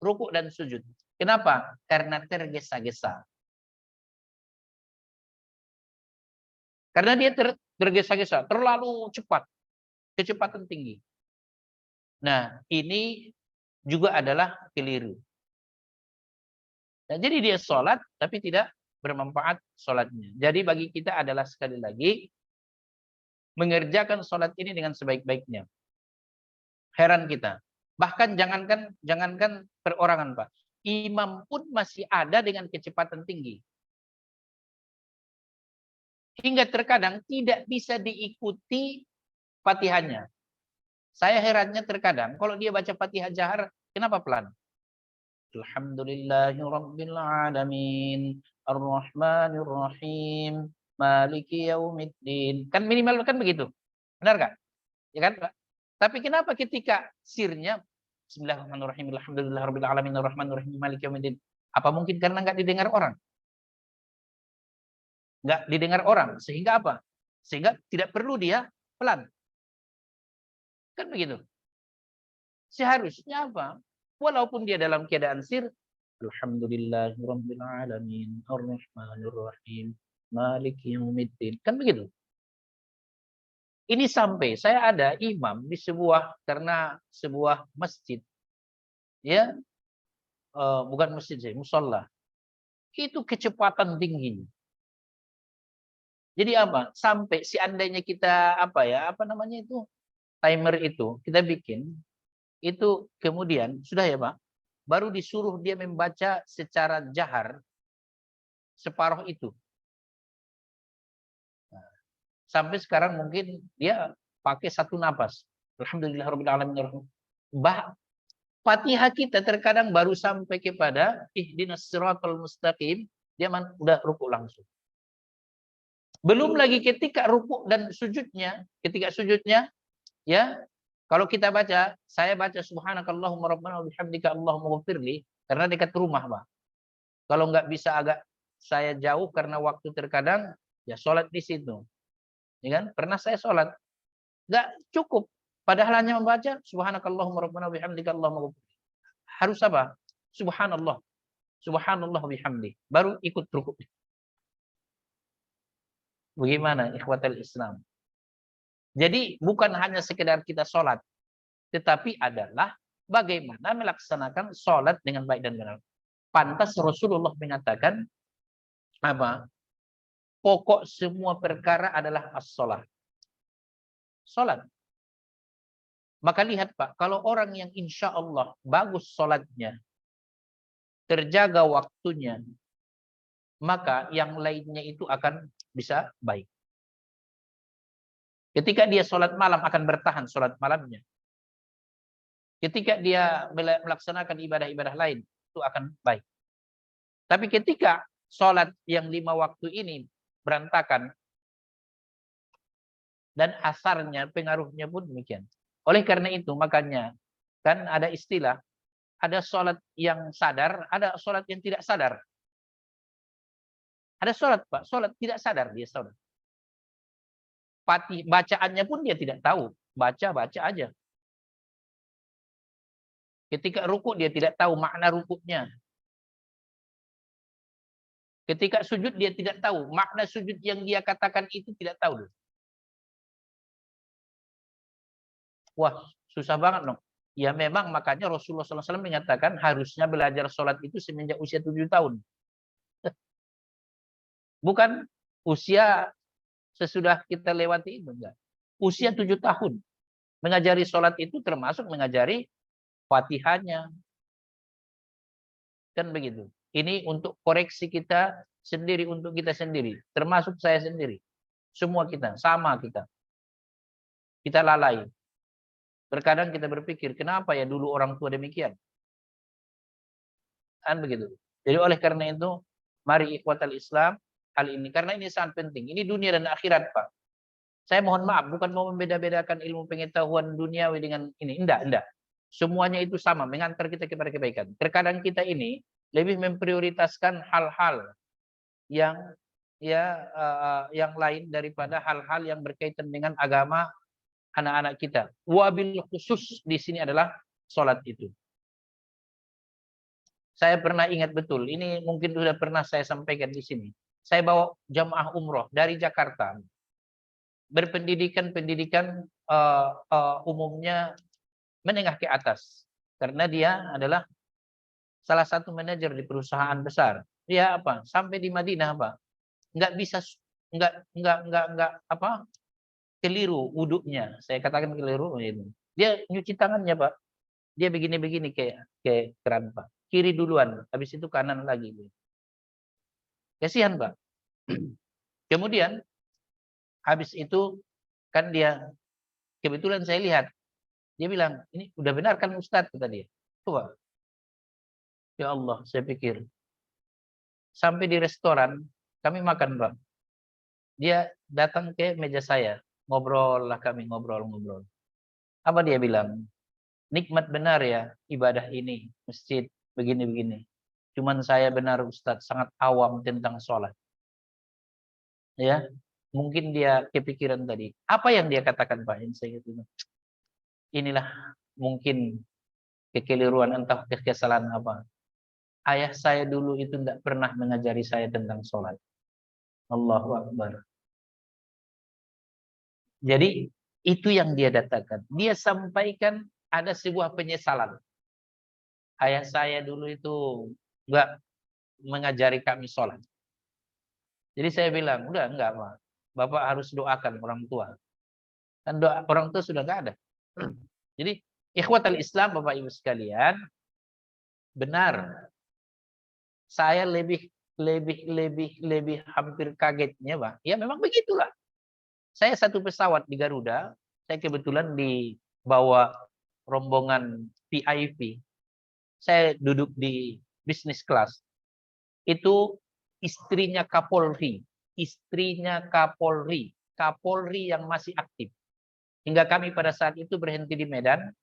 ruku dan sujud. Kenapa? Karena tergesa-gesa. Karena dia tergesa-gesa, terlalu cepat. Kecepatan tinggi. Nah, ini juga adalah keliru. Nah, jadi dia sholat, tapi tidak bermanfaat sholatnya. Jadi bagi kita adalah sekali lagi, mengerjakan sholat ini dengan sebaik-baiknya. Heran kita. Bahkan jangankan perorangan, Pak. Imam pun masih ada dengan kecepatan tinggi. Hingga terkadang tidak bisa diikuti Fatihahnya. Saya herannya terkadang kalau dia baca Fatihah jahar, kenapa pelan? Alhamdulillahirabbil alamin, arrahmanirrahim, maliki yaumiddin. Kan minimal kan begitu. Benar enggak? Ya kan, Pak? Tapi kenapa ketika sirnya Bismillahirrahmanirrahim, alhamdulillahirabbil alamin, arrahmanirrahim, maliki yaumiddin? Apa mungkin karena enggak didengar orang? Enggak didengar orang, sehingga apa? Sehingga tidak perlu dia pelan. Kan begitu. Seharusnya apa? Walaupun dia dalam keadaan sir, alhamdulillahirabbil alamin, arrahmanirrahim, maliki yaumiddin. Kan begitu. Ini sampai saya ada imam di sebuah masjid. Ya, bukan masjid sih, musholla. Itu kecepatan tinggi. Jadi apa? Sampai seandainya kita timer itu kita bikin, itu kemudian sudah ya Pak, baru disuruh dia membaca secara jahar separuh itu. Nah, sampai sekarang mungkin dia pakai satu napas. Alhamdulillahirabbil alamin. Fatihah kita terkadang baru sampai kepada ihdinas siratal mustaqim, dia udah rukuk langsung. Belum lagi ketika rukuk dan sujudnya, ketika sujudnya, ya, kalau kita baca, saya baca subhanakallahumma rabbana wa bihamdika allahumma ghfirli, karena dekat rumah, Pak. Kalau nggak bisa agak saya jauh karena waktu terkadang, ya sholat di situ. Ya kan? Pernah saya sholat, nggak cukup. Padahal hanya membaca subhanakallahumma rabbana wa bihamdika allahumma ghfirli. Harus apa? Subhanallah. Subhanallah bihamdi. Baru ikut rukuk. Bagaimana ikhwatal Islam? Jadi bukan hanya sekedar kita sholat, tetapi adalah bagaimana melaksanakan sholat dengan baik dan benar. Pantas Rasulullah mengatakan apa? Pokok semua perkara adalah as-sholat. Sholat. Maka lihat Pak, kalau orang yang insya Allah bagus sholatnya, terjaga waktunya, maka yang lainnya itu akan bisa baik. Ketika dia sholat malam akan bertahan sholat malamnya. Ketika dia melaksanakan ibadah-ibadah lain, itu akan baik. Tapi ketika sholat yang 5 waktu ini berantakan, dan asarnya, pengaruhnya pun demikian. Oleh karena itu, makanya, kan ada istilah, ada sholat yang sadar, ada sholat yang tidak sadar. Ada sholat, Pak, sholat tidak sadar dia sholat. Bacaannya pun dia tidak tahu. Baca aja. Ketika rukuk dia tidak tahu makna rukuknya. Ketika sujud dia tidak tahu makna sujud yang dia katakan itu tidak tahu. Wah, susah banget dong. Ya memang makanya Rasulullah SAW mengatakan harusnya belajar sholat itu semenjak usia 7 tahun. Bukan usia sesudah kita lewati itu, enggak. Usia 7 tahun. Mengajari sholat itu termasuk mengajari Fatihahnya. Kan begitu. Ini untuk koreksi kita sendiri, untuk kita sendiri. Termasuk saya sendiri. Semua kita, sama kita. Kita lalai. Terkadang kita berpikir, kenapa ya dulu orang tua demikian? Kan begitu. Jadi oleh karena itu, mari ikhwatal Islam, hal ini. Karena ini sangat penting. Ini dunia dan akhirat, Pak. Saya mohon maaf, bukan mau membeda-bedakan ilmu pengetahuan duniawi dengan ini. Enggak. Semuanya itu sama, mengantar kita kepada kebaikan. Terkadang kita ini lebih memprioritaskan hal-hal yang yang lain daripada hal-hal yang berkaitan dengan agama anak-anak kita. Wabil khusus di sini adalah sholat itu. Saya pernah ingat betul, ini mungkin sudah pernah saya sampaikan di sini. Saya bawa jamaah umroh dari Jakarta. Berpendidikan umumnya menengah ke atas. Karena dia adalah salah satu manajer di perusahaan besar. Dia apa? Sampai di Madinah, Pak. Enggak bisa keliru wuduknya. Saya katakan keliru ini. Dia nyuci tangannya, Pak. Dia begini-begini kayak keran, Pak. Kiri duluan, habis itu kanan lagi. Kasihan, Pak. Kemudian habis itu kan dia, kebetulan saya lihat, dia bilang, ini udah benar kan Ustadz, kata dia. Coba. Ya Allah, saya pikir. Sampai di restoran, kami makan, Bang. Dia datang ke meja saya. Ngobrol lah kami, ngobrol. Apa dia bilang? Nikmat benar ya ibadah ini, masjid, begini-begini. Cuman saya benar Ustadz, sangat awam tentang sholat. Ya, mungkin dia kepikiran tadi. Apa yang dia katakan, Pak? Inilah mungkin kekeliruan, entah kesalahan apa. Ayah saya dulu itu tidak pernah mengajari saya tentang sholat. Allahu Akbar. Jadi itu yang dia datakan. Dia sampaikan ada sebuah penyesalan. Ayah saya dulu itu enggak mengajari kami sholat. Jadi saya bilang, udah enggak, Pak. Bapak harus doakan orang tua. Kan doa orang tua sudah enggak ada. Jadi ikhwatal Islam, Bapak Ibu sekalian, benar. Saya lebih hampir kagetnya, Pak. Ya memang begitulah. Saya satu pesawat di Garuda, saya kebetulan dibawa rombongan VIP. saya duduk di bisnis kelas. Itu istrinya Kapolri. Istrinya Kapolri. Kapolri yang masih aktif. Hingga kami pada saat itu berhenti di Medan,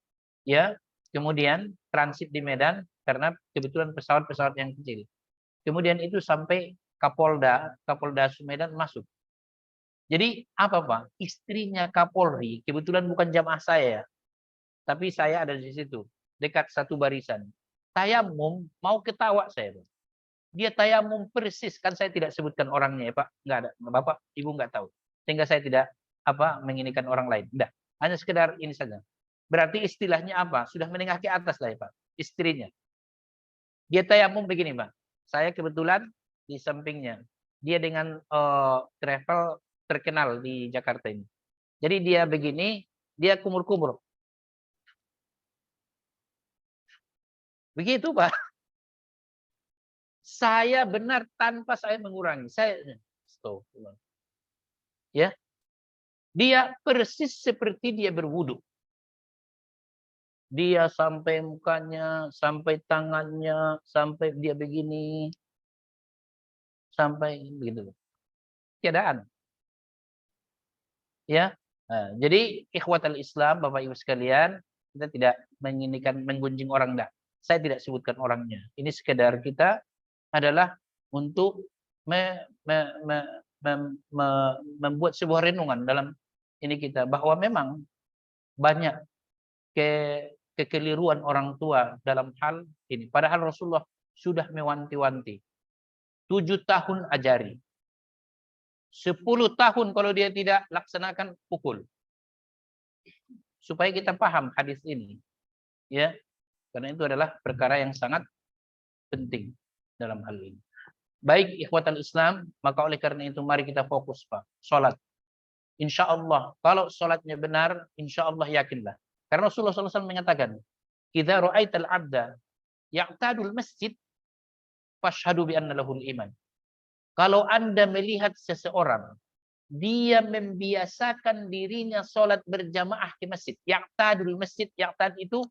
ya, kemudian transit di Medan karena kebetulan pesawat-pesawat yang kecil. Kemudian itu sampai Kapolda Medan masuk. Jadi apa Pak? Istrinya Kapolri, kebetulan bukan jamaah saya, tapi saya ada di situ, dekat satu barisan. Tayamum, mau ketawa saya. Dia tayamum persis, kan saya tidak sebutkan orangnya ya Pak, nggak ada, Bapak, Ibu nggak tahu, sehingga saya tidak menginikan orang lain. Tidak, hanya sekedar ini saja. Berarti istilahnya apa? Sudah menengah ke atas lah ya Pak, istrinya. Dia tayamum begini Pak, saya kebetulan di sampingnya. Dia dengan travel terkenal di Jakarta ini. Jadi dia begini, dia kumur-kumur. Begitu Pak. Saya benar tanpa saya mengurangi. Saya stop. Ya. Dia persis seperti dia berwudu. Dia sampai mukanya, sampai tangannya, sampai dia begini. Sampai begitu. Keadaan. Ya. Nah, jadi ikhwatal Islam, Bapak Ibu sekalian, kita tidak menginikan menggunjing orang enggak. Saya tidak sebutkan orangnya. Ini sekedar kita adalah untuk membuat sebuah renungan dalam ini kita bahwa memang banyak kekeliruan orang tua dalam hal ini. Padahal Rasulullah sudah mewanti-wanti. 7 tahun ajari. 10 tahun kalau dia tidak laksanakan pukul. Supaya kita paham hadis ini. Ya. Karena itu adalah perkara yang sangat penting dalam hal ini. Baik ikhwatal Islam, maka oleh karena itu mari kita fokus Pak. Salat. Insya Allah, kalau salatnya benar, insya Allah yakinlah. Karena Rasulullah SAW mengatakan, "Idza ra'aital 'abda ya'tadul masjid, fashhadu bi anna lahul iman." Kalau Anda melihat seseorang, dia membiasakan dirinya salat berjamaah di masjid. Ya'tadul masjid, ya'tad itu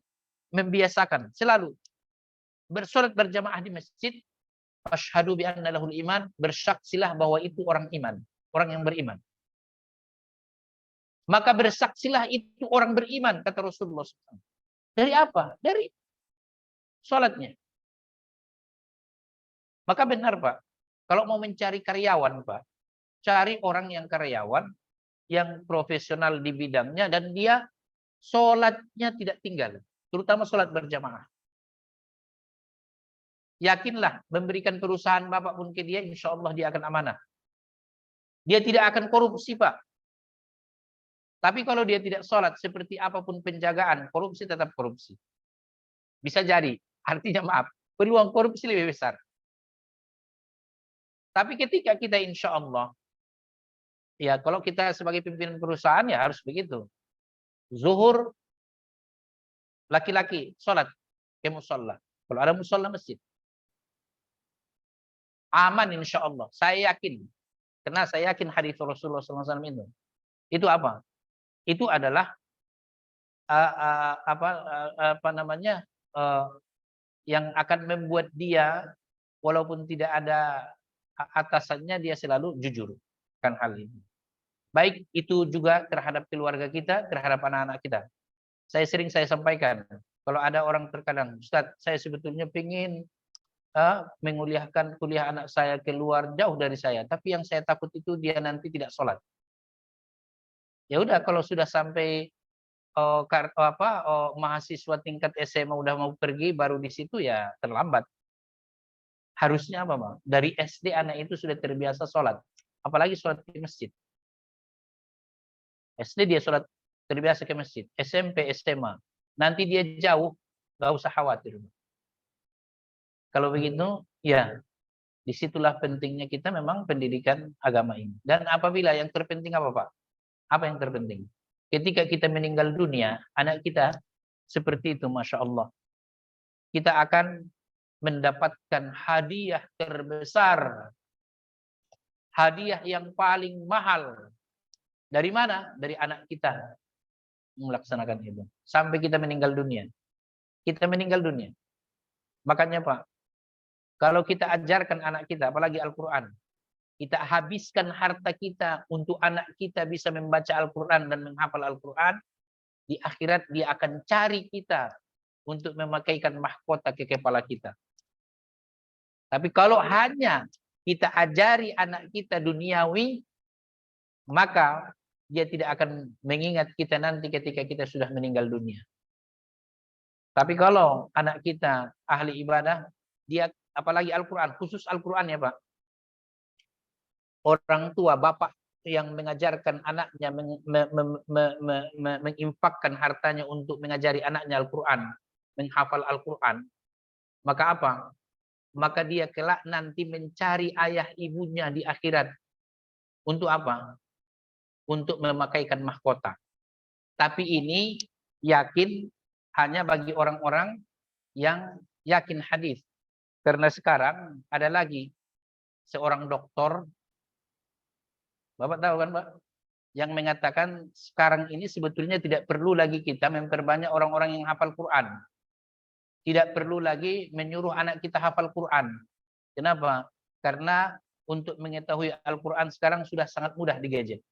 membiasakan selalu bersalat berjamaah di masjid. Asyhadu bi anna lahul iman, bersaksilah bahwa itu orang iman, orang yang beriman. Maka bersaksilah itu orang beriman, kata Rasulullah SAW. Dari apa? Dari sholatnya. Maka benar Pak, kalau mau mencari karyawan Pak, cari orang yang karyawan, yang profesional di bidangnya, dan dia sholatnya tidak tinggal, terutama sholat berjamaah. Yakinlah, memberikan perusahaan Bapak pun ke dia, insya Allah dia akan amanah. Dia tidak akan korupsi Pak. Tapi kalau dia tidak sholat, seperti apapun penjagaan, korupsi tetap korupsi. Bisa jadi, artinya maaf, peluang korupsi lebih besar. Tapi ketika kita insya Allah, ya kalau kita sebagai pimpinan perusahaan ya harus begitu. Zuhur, laki-laki, sholat ke musola. Kalau ada musola masjid. Aman insya Allah. Saya yakin. Karena saya yakin hadis Rasulullah SAW itu. Itu apa? Itu adalah yang akan membuat dia walaupun tidak ada atasannya dia selalu jujur kan hal ini. Baik itu juga terhadap keluarga kita, terhadap anak-anak kita. Saya sampaikan kalau ada orang terkadang, Ustaz, saya sebetulnya ingin menguliahkan kuliah anak saya keluar jauh dari saya, tapi yang saya takut itu dia nanti tidak sholat. Ya udah kalau sudah sampai mahasiswa tingkat SMA udah mau pergi, baru di situ ya terlambat. Harusnya apa Bang? Dari SD anak itu sudah terbiasa sholat, apalagi sholat di masjid. SD dia sholat terbiasa ke masjid, SMP, SMA, nanti dia jauh, nggak usah khawatir. Kalau begitu, ya disitulah pentingnya kita memang pendidikan agama ini. Dan apabila yang terpenting apa Pak? Apa yang terpenting? Ketika kita meninggal dunia, anak kita seperti itu, Masya Allah. Kita akan mendapatkan hadiah terbesar. Hadiah yang paling mahal. Dari mana? Dari anak kita melaksanakan itu. Sampai kita meninggal dunia. Kita meninggal dunia. Makanya Pak, kalau kita ajarkan anak kita, apalagi Al-Quran, kita habiskan harta kita untuk anak kita bisa membaca Al-Quran dan menghafal Al-Quran, di akhirat dia akan cari kita untuk memakaikan mahkota ke kepala kita. Tapi kalau hanya kita ajari anak kita duniawi, maka dia tidak akan mengingat kita nanti ketika kita sudah meninggal dunia. Tapi kalau anak kita ahli ibadah, dia apalagi Al-Quran, khusus Al-Quran ya Pak. Orang tua, bapak yang mengajarkan anaknya, menginfakkan hartanya untuk mengajari anaknya Al-Quran, menghafal Al-Quran, maka apa? Maka dia kelak nanti mencari ayah ibunya di akhirat. Untuk apa? Untuk memakaikan mahkota. Tapi ini yakin hanya bagi orang-orang yang yakin hadis. Karena sekarang ada lagi seorang doktor, Bapak tahu kan Pak, yang mengatakan sekarang ini sebetulnya tidak perlu lagi kita memperbanyak orang-orang yang hafal Quran. Tidak perlu lagi menyuruh anak kita hafal Quran. Kenapa? Karena untuk mengetahui Al-Quran sekarang sudah sangat mudah di gadget.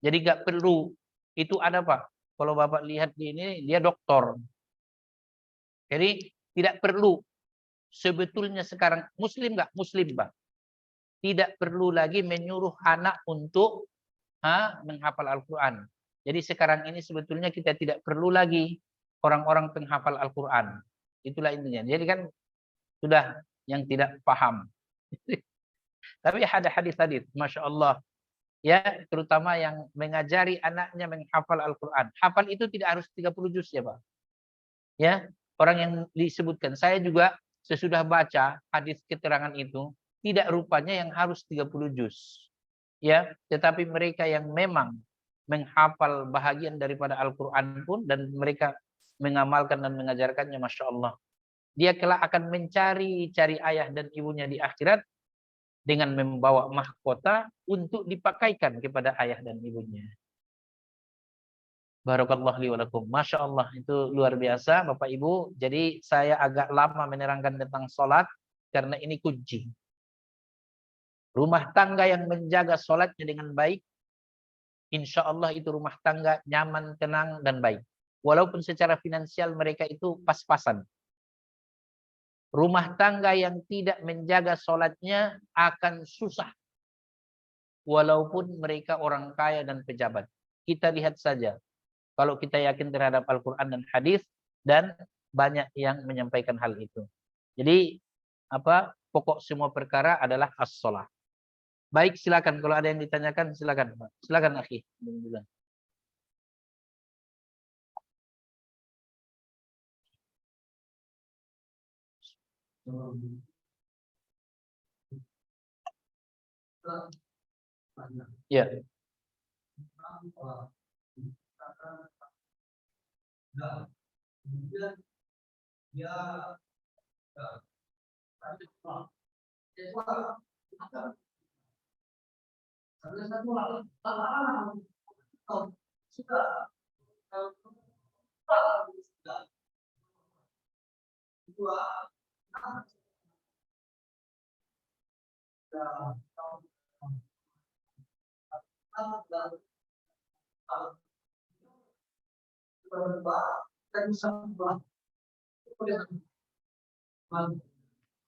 Jadi nggak perlu. Itu ada Pak. Kalau Bapak lihat di ini, dia doktor. Jadi tidak perlu. Sebetulnya sekarang Muslim nggak? Muslim Pak. Tidak perlu lagi menyuruh anak untuk menghafal Al-Quran. Jadi sekarang ini sebetulnya kita tidak perlu lagi orang-orang penghafal Al-Quran. Itulah intinya. Jadi kan sudah yang tidak paham. Tapi ada hadis-hadis, Masya Allah. Ya, terutama yang mengajari anaknya menghafal Al-Quran. Hafal itu tidak harus 30 juz ya Pak. Ya, orang yang disebutkan. Saya juga sesudah baca hadis keterangan itu, tidak rupanya yang harus 30 juz. Ya, tetapi mereka yang memang menghafal bahagian daripada Al-Quran pun dan mereka mengamalkan dan mengajarkannya, Masya Allah. Dia kelak akan mencari ayah dan ibunya di akhirat dengan membawa mahkota untuk dipakaikan kepada ayah dan ibunya. Barakallahu li wa lakum. Masya Allah, itu luar biasa Bapak Ibu. Jadi saya agak lama menerangkan tentang sholat karena ini kunci. Rumah tangga yang menjaga sholatnya dengan baik, insya Allah itu rumah tangga nyaman, tenang, dan baik. Walaupun secara finansial mereka itu pas-pasan. Rumah tangga yang tidak menjaga sholatnya akan susah. Walaupun mereka orang kaya dan pejabat. Kita lihat saja. Kalau kita yakin terhadap Al-Quran dan hadis, dan banyak yang menyampaikan hal itu. Jadi, pokok semua perkara adalah as-sholah. Baik, silakan. Kalau ada yang ditanyakan, silakan. Silakan, akhi. Ya.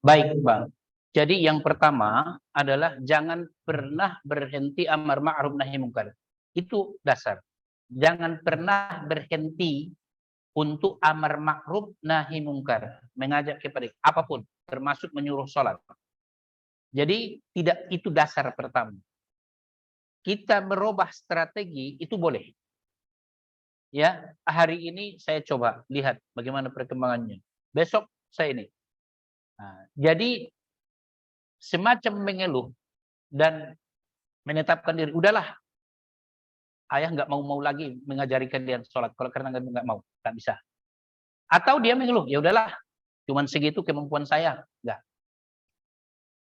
Baik, Bang. Jadi yang pertama adalah jangan pernah berhenti amar ma'ruf nahi munkar. Itu dasar. Jangan pernah berhenti untuk amar ma'ruf nahi munkar, mengajak kepada apapun, termasuk menyuruh sholat. Jadi tidak, itu dasar pertama. Kita merubah strategi itu boleh. Ya, hari ini saya coba lihat bagaimana perkembangannya. Besok saya ini. Nah, jadi semacam mengeluh dan menetapkan diri, udahlah, ayah nggak mau lagi mengajari kalian sholat kalau karena nggak mau, nggak bisa. Atau dia mengeluh, ya udahlah, cuman segitu kemampuan saya, nggak.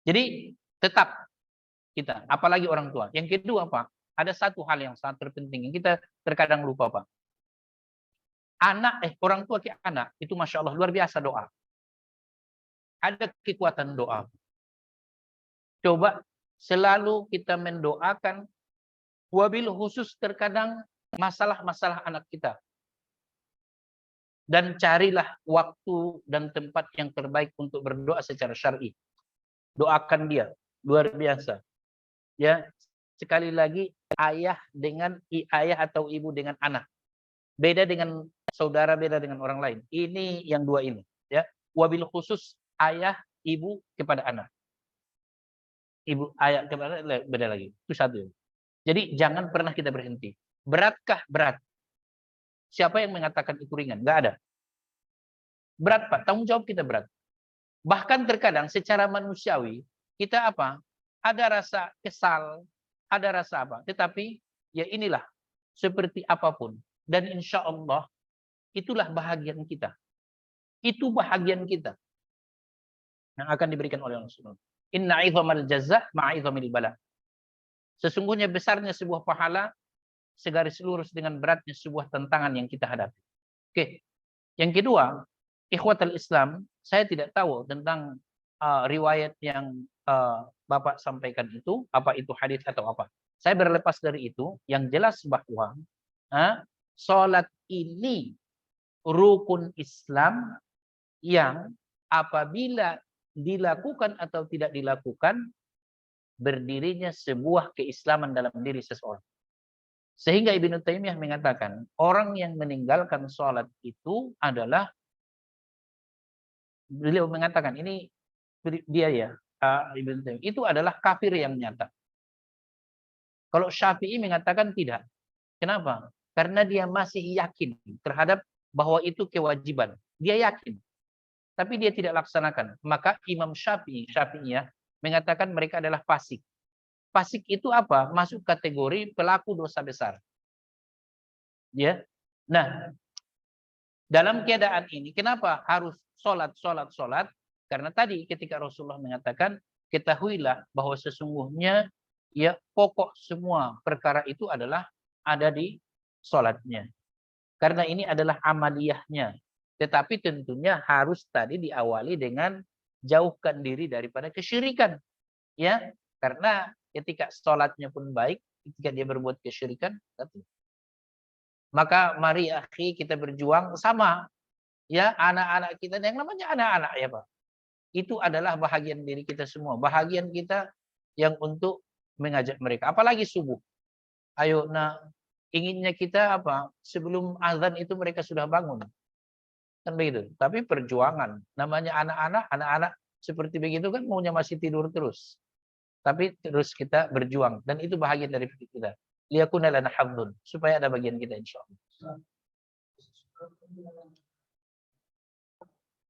Jadi tetap kita, apalagi orang tua. Yang kedua Pak, ada satu hal yang sangat terpenting yang kita terkadang lupa Pak. Orang tua ke anak itu Masya Allah luar biasa doa. ada kekuatan doa. Coba selalu kita mendoakan, wabil khusus terkadang masalah-masalah anak kita. Dan carilah waktu dan tempat yang terbaik untuk berdoa secara syar'i. Doakan dia, luar biasa. Ya, sekali lagi ayah atau ibu dengan anak. Beda dengan saudara, beda dengan orang lain. Ini yang dua ini, ya. Wabil khusus ayah, ibu kepada anak. Ibu, ayah kepada anak beda lagi. Itu satu. Jadi jangan pernah kita berhenti. Beratkah? Berat. Siapa yang mengatakan itu ringan? Enggak ada. Berat, Pak. Tanggung jawab kita berat. Bahkan terkadang secara manusiawi kita apa? Ada rasa kesal, ada rasa apa? Tetapi ya inilah seperti apapun. Dan insya Allah itulah bahagian kita. Itu bahagian kita yang akan diberikan oleh Allah Subhanahu wa taala. Inna 'idhamal jazaa' ma'a 'idhamil bala. Sesungguhnya besarnya sebuah pahala segaris lurus dengan beratnya sebuah tantangan yang kita hadapi. Oke. Yang kedua, ikhwatal Islam, saya tidak tahu tentang riwayat yang Bapak sampaikan itu, apa itu hadis atau apa. Saya berlepas dari itu, yang jelas bahwa salat ini rukun Islam yang apabila dilakukan atau tidak dilakukan, berdirinya sebuah keislaman dalam diri seseorang. Sehingga Ibnu Taimiyah mengatakan, orang yang meninggalkan sholat itu adalah, beliau mengatakan, ini dia ya, Ibnu Taimiyah, itu adalah kafir yang nyata. Kalau Syafi'i mengatakan tidak. Kenapa? Karena dia masih yakin terhadap bahwa itu kewajiban. Dia yakin. Tapi dia tidak laksanakan. Maka Imam Syafi'iyah mengatakan mereka adalah fasik. Fasik itu apa? Masuk kategori pelaku dosa besar. Ya. Nah, dalam keadaan ini kenapa harus sholat? Karena tadi ketika Rasulullah mengatakan, ketahuilah bahwa sesungguhnya ya pokok semua perkara itu adalah ada di sholatnya. Karena ini adalah amaliyahnya. Tetapi tentunya harus tadi diawali dengan jauhkan diri daripada kesyirikan. Ya, karena ketika sholatnya pun baik, ketika dia berbuat kesyirikan, maka mari akhi kita berjuang sama. Ya, anak-anak kita, yang namanya anak-anak ya Pak. Itu adalah bahagian diri kita semua. Bahagian kita yang untuk mengajak mereka. Apalagi subuh. Ayo, nah inginnya kita apa? Sebelum azan itu mereka sudah bangun. Kan begitu. Tapi perjuangan. Namanya anak-anak seperti begitu kan maunya masih tidur terus. Tapi terus kita berjuang. Dan itu bahagian dari kita. Liyakuna lana hamdun. Supaya ada bagian kita insya Allah.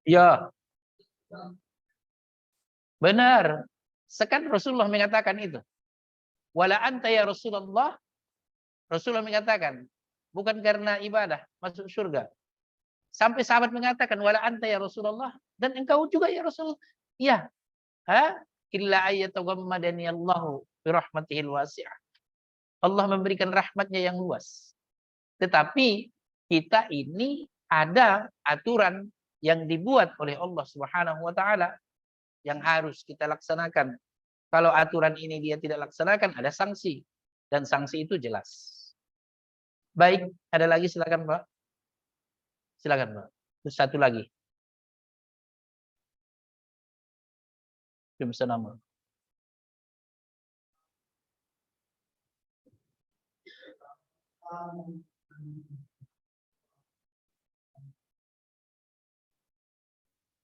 Ya. Benar. Sekarang Rasulullah mengatakan itu. Wala anta ya Rasulullah. Rasulullah mengatakan. Bukan karena ibadah. Masuk surga. Sampai sahabat mengatakan. Wala anta ya Rasulullah. Dan engkau juga ya Rasulullah. Iya. Illa ayyatagammadani Allahu birahmatihil wasi'ah. Allah memberikan rahmatnya yang luas. Tetapi kita ini ada aturan yang dibuat oleh Allah Subhanahu wa taala yang harus kita laksanakan. Kalau aturan ini dia tidak laksanakan, ada sanksi. Dan sanksi itu jelas. Baik, ada lagi silakan Pak. Silakan Pak. Terus satu lagi. Bisa nama.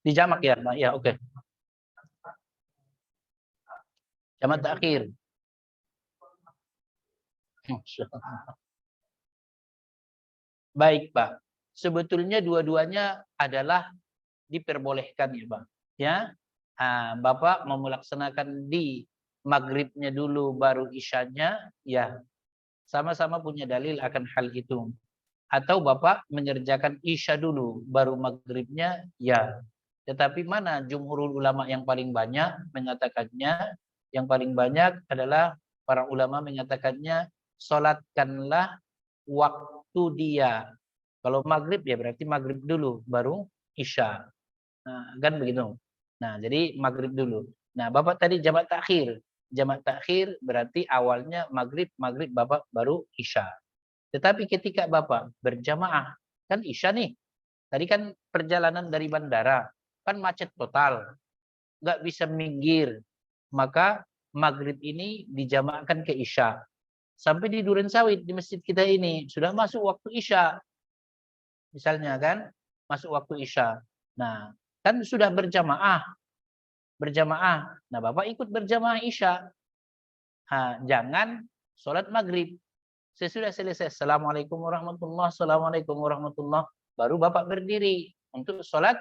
Dijamak ya, Pak. Ya, oke. Jamak terakhir. Baik, Pak. Sebetulnya dua-duanya adalah diperbolehkan ya, Pak. Ya. Bapak mau melaksanakan di maghribnya dulu baru isyanya, ya. Sama-sama punya dalil akan hal itu. Atau Bapak mengerjakan isya dulu baru maghribnya, ya. Tetapi mana jumhurul ulama yang paling banyak mengatakannya? Yang paling banyak adalah para ulama mengatakannya, sholatkanlah waktu dia. Kalau maghrib ya berarti maghrib dulu baru isya. Nah, kan begitu. Nah, jadi maghrib dulu. Nah, Bapak tadi jamak takhir. Jamak takhir berarti awalnya maghrib, maghrib Bapak baru isya. Tetapi ketika Bapak berjamaah, kan isya nih. Tadi kan perjalanan dari bandara, kan macet total. Nggak bisa minggir. Maka maghrib ini dijamakkan ke isya. Sampai di Duren Sawit, di masjid kita ini, sudah masuk waktu isya. Misalnya kan, masuk waktu isya. Nah, kan sudah berjamaah. Berjamaah. Nah, Bapak ikut berjamaah isya. Jangan sholat maghrib. Sesudah selesai, Assalamualaikum warahmatullahi wabarakatuh, Assalamualaikum warahmatullahi wabarakatuh, baru Bapak berdiri untuk sholat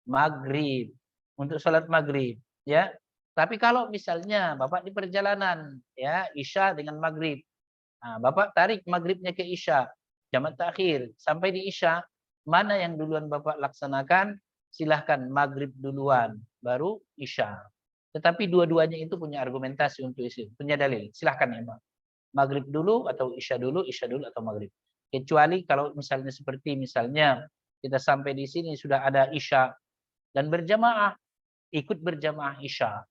maghrib. Untuk sholat maghrib. Ya. Tapi kalau misalnya Bapak di perjalanan, ya isya dengan maghrib. Nah, Bapak tarik maghribnya ke isya. Jamak takhir. Sampai di isya, mana yang duluan Bapak laksanakan? Silahkan maghrib duluan, baru isya. Tetapi dua-duanya itu punya argumentasi untuk isi, punya dalil. Silahkan ya, Pak. Maghrib dulu atau isya dulu atau maghrib. Kecuali kalau misalnya seperti misalnya kita sampai di sini sudah ada isya dan berjamaah, ikut berjamaah isya.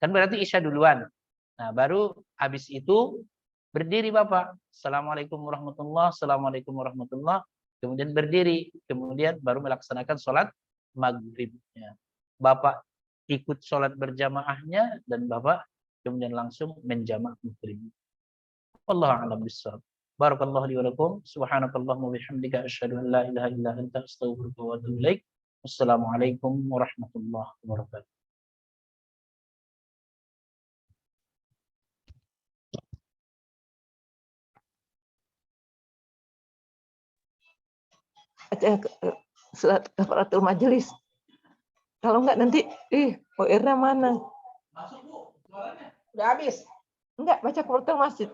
Kan berarti isya duluan. Nah, baru habis itu berdiri Bapak. Assalamualaikum warahmatullahi wabarakatuh, Assalamualaikum warahmatullahi wabarakatuh. Kemudian berdiri, kemudian baru melaksanakan sholat maghribnya. Bapak ikut sholat berjamaahnya dan Bapak kemudian langsung menjamak maghrib. Wallahu a'lam bishawab. Barakallahu li wa lakum. Subhanakallahumma wa bihamdika asyhadu an la ilaha illa anta astaghfiruka wa atubu ilaik. Wassalamualaikum warahmatullahi wabarakatuh. Surat kafaratul majelis. Kalau enggak nanti, OR-nya mana? Masuk Bu, suaranya. Udah habis. Enggak, baca kafaratul masjid.